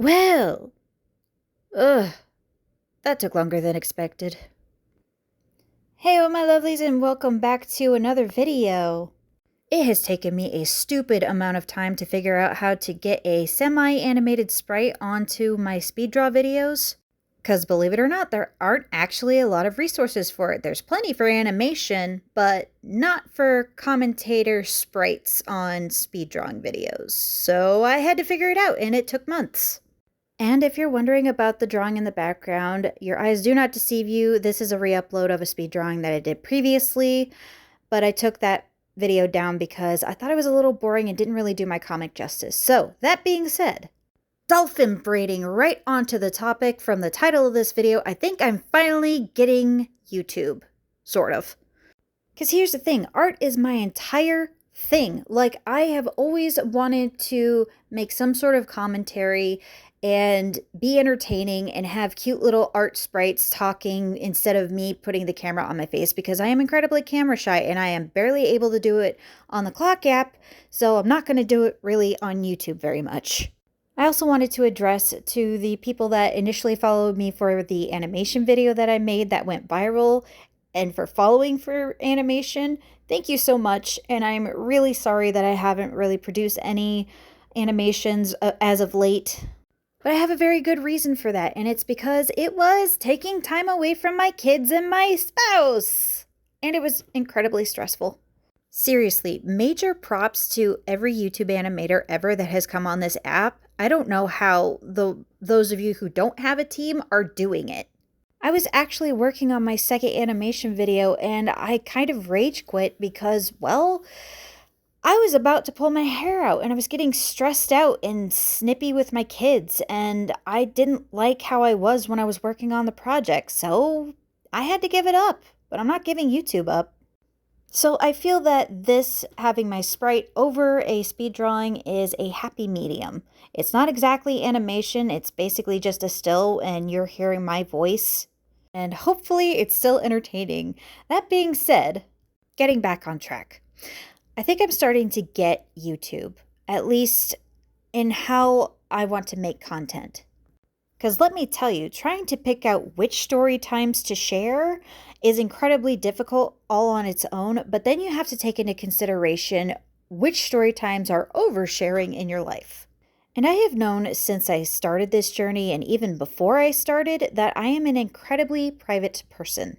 Well, ugh, that took longer than expected. Hey, my lovelies, and welcome back to another video. It has taken me a stupid amount of time to figure out how to get a semi-animated sprite onto my speed draw videos. Because believe it or not, there aren't actually a lot of resources for it. There's plenty for animation, but not for commentator sprites on speed drawing videos. So I had to figure it out, and it took months. And if you're wondering about the drawing in the background, your eyes do not deceive you. This is a re-upload of a speed drawing that I did previously, but I took that video down because I thought it was a little boring and didn't really do my comic justice. So, that being said, dolphin braiding right onto the topic from the title of this video, I think I'm finally getting YouTube. Sort of. Because here's the thing, art is my entire thing. Like, I have always wanted to make some sort of commentary and be entertaining and have cute little art sprites talking instead of me putting the camera on my face, because I am incredibly camera shy and I am barely able to do it on the Clock app, so I'm not going to do it really on YouTube very much. I also wanted to address to the people that initially followed me for the animation video that I made that went viral, and for following for animation, thank you so much, and I'm really sorry that I haven't really produced any animations as of late. But I have a very good reason for that, and it's because it was taking time away from my kids and my spouse, and it was incredibly stressful. Seriously, major props to every YouTube animator ever that has come on this app. I don't know how those of you who don't have a team are doing it. I was actually working on my second animation video, and I kind of rage quit because, well, I was about to pull my hair out and I was getting stressed out and snippy with my kids, and I didn't like how I was when I was working on the project, so I had to give it up, but I'm not giving YouTube up. So I feel that this, having my sprite over a speed drawing, is a happy medium. It's not exactly animation, it's basically just a still and you're hearing my voice, and hopefully it's still entertaining. That being said, getting back on track. I think I'm starting to get YouTube, at least in how I want to make content. Because let me tell you, trying to pick out which story times to share is incredibly difficult all on its own, but then you have to take into consideration which story times are oversharing in your life. And I have known since I started this journey, and even before I started, that I am an incredibly private person.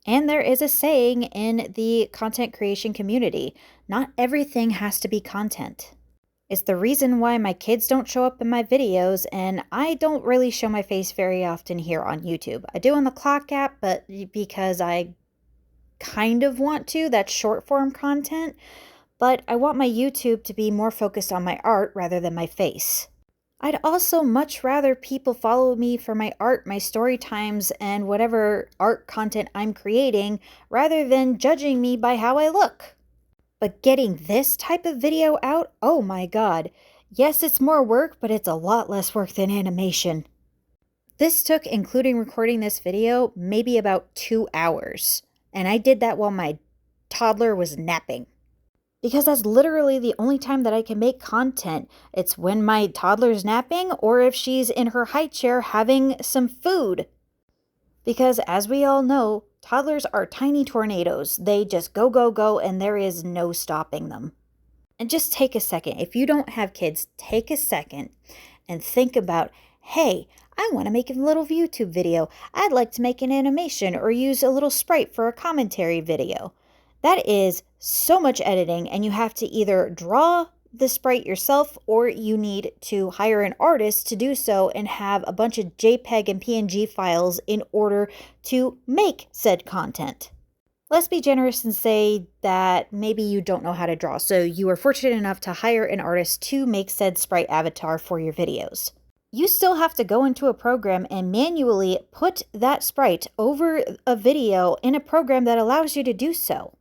And there is a saying in the content creation community, not everything has to be content. It's the reason why my kids don't show up in my videos, and I don't really show my face very often here on YouTube. I do on the Clock app, but because I kind of want to, that's short form content, but I want my YouTube to be more focused on my art rather than my face. I'd also much rather people follow me for my art, my story times, and whatever art content I'm creating, rather than judging me by how I look. But getting this type of video out, oh my god. Yes, it's more work, but it's a lot less work than animation. This took, including recording this video, maybe about 2 hours. And I did that while my toddler was napping. Because that's literally the only time that I can make content. It's when my toddler's napping or if she's in her high chair having some food. Because as we all know, toddlers are tiny tornadoes. They just go, go, go, and there is no stopping them. And just take a second. If you don't have kids, take a second and think about, hey, I want to make a little YouTube video. I'd like to make an animation or use a little sprite for a commentary video. That is so much editing, and you have to either draw the sprite yourself or you need to hire an artist to do so and have a bunch of JPEG and PNG files in order to make said content. Let's be generous and say that maybe you don't know how to draw, so you are fortunate enough to hire an artist to make said sprite avatar for your videos. You still have to go into a program and manually put that sprite over a video in a program that allows you to do so.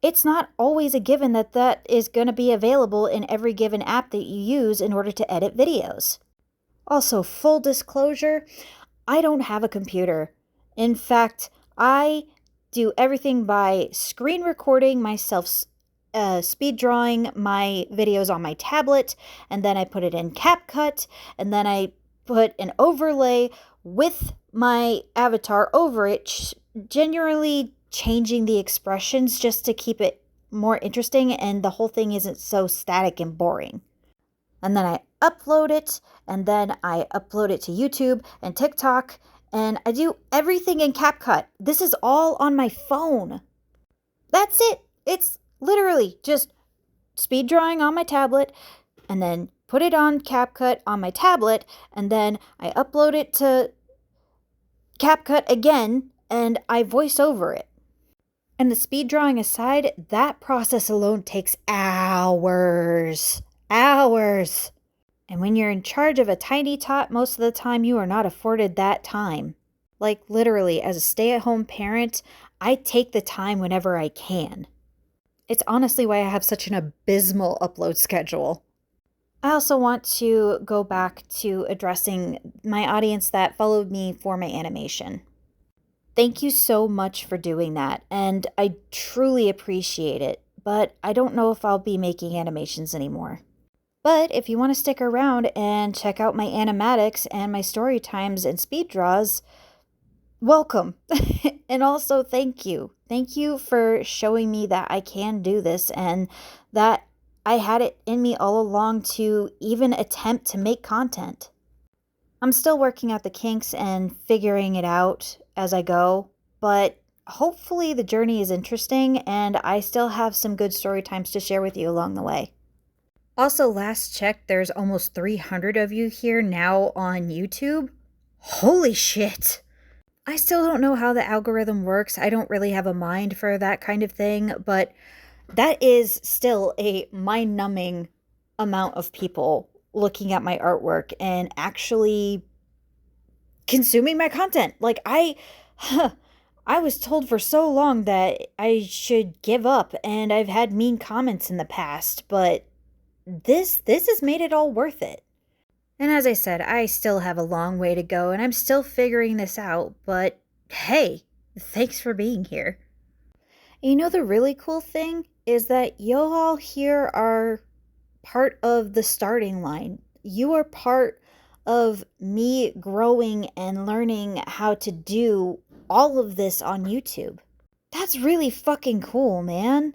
It's not always a given that that is going to be available in every given app that you use in order to edit videos. Also, full disclosure, I don't have a computer. In fact, I do everything by screen recording myself speed drawing my videos on my tablet, and then I put it in CapCut, and then I put an overlay with my avatar over it, generally changing the expressions just to keep it more interesting and the whole thing isn't so static and boring. And then I upload it, and then I upload it to YouTube and TikTok, and I do everything in CapCut. This is all on my phone. That's it. It's literally just speed drawing on my tablet, and then put it on CapCut on my tablet, and then I upload it to CapCut again, and I voice over it. And the speed drawing aside, that process alone takes hours. Hours. And when you're in charge of a tiny tot, most of the time you are not afforded that time. Like literally, as a stay-at-home parent, I take the time whenever I can. It's honestly why I have such an abysmal upload schedule. I also want to go back to addressing my audience that followed me for my animation. Thank you so much for doing that, and I truly appreciate it, but I don't know if I'll be making animations anymore. But if you want to stick around and check out my animatics and my story times and speed draws, welcome. And also thank you. Thank you for showing me that I can do this and that I had it in me all along to even attempt to make content. I'm still working out the kinks and figuring it out as I go, but hopefully the journey is interesting and I still have some good story times to share with you along the way. Also, last check, there's almost 300 of you here now on YouTube. Holy shit! I still don't know how the algorithm works. I don't really have a mind for that kind of thing, but that is still a mind-numbing amount of people looking at my artwork and actually consuming my content. Like, I was told for so long that I should give up, and I've had mean comments in the past, but this has made it all worth it. And as I said, I still have a long way to go, and I'm still figuring this out, but hey, thanks for being here. You know, the really cool thing is that you all here are part of the starting line. You are part of me growing and learning how to do all of this on YouTube. That's really fucking cool, man.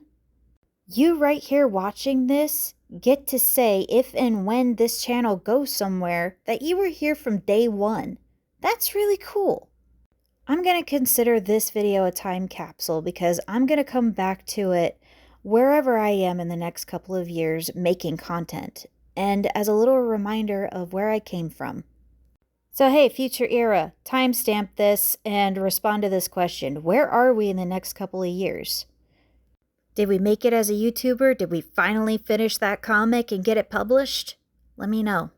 You right here watching this get to say if and when this channel goes somewhere that you were here from day one. That's really cool. I'm going to consider this video a time capsule because I'm going to come back to it wherever I am in the next couple of years making content, and as a little reminder of where I came from. So hey, future era, timestamp this and respond to this question. Where are we in the next couple of years? Did we make it as a YouTuber? Did we finally finish that comic and get it published? Let me know.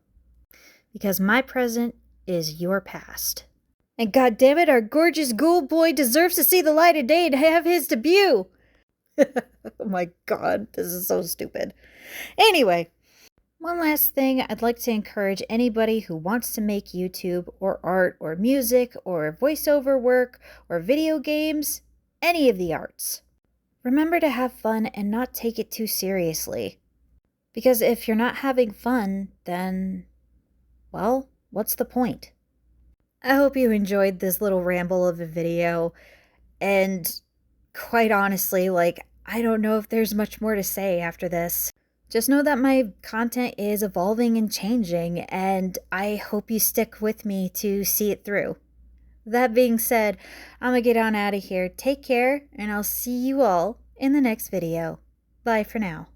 Because my present is your past. And goddammit, our gorgeous ghoul boy deserves to see the light of day and have his debut! Oh my god, this is so stupid. Anyway, one last thing, I'd like to encourage anybody who wants to make YouTube or art or music or voiceover work or video games, any of the arts. Remember to have fun and not take it too seriously. Because if you're not having fun, then, well, what's the point? I hope you enjoyed this little ramble of a video, and quite honestly, I don't know if there's much more to say after this. Just know that my content is evolving and changing, and I hope you stick with me to see it through. That being said, I'm gonna get on out of here. Take care, and I'll see you all in the next video. Bye for now.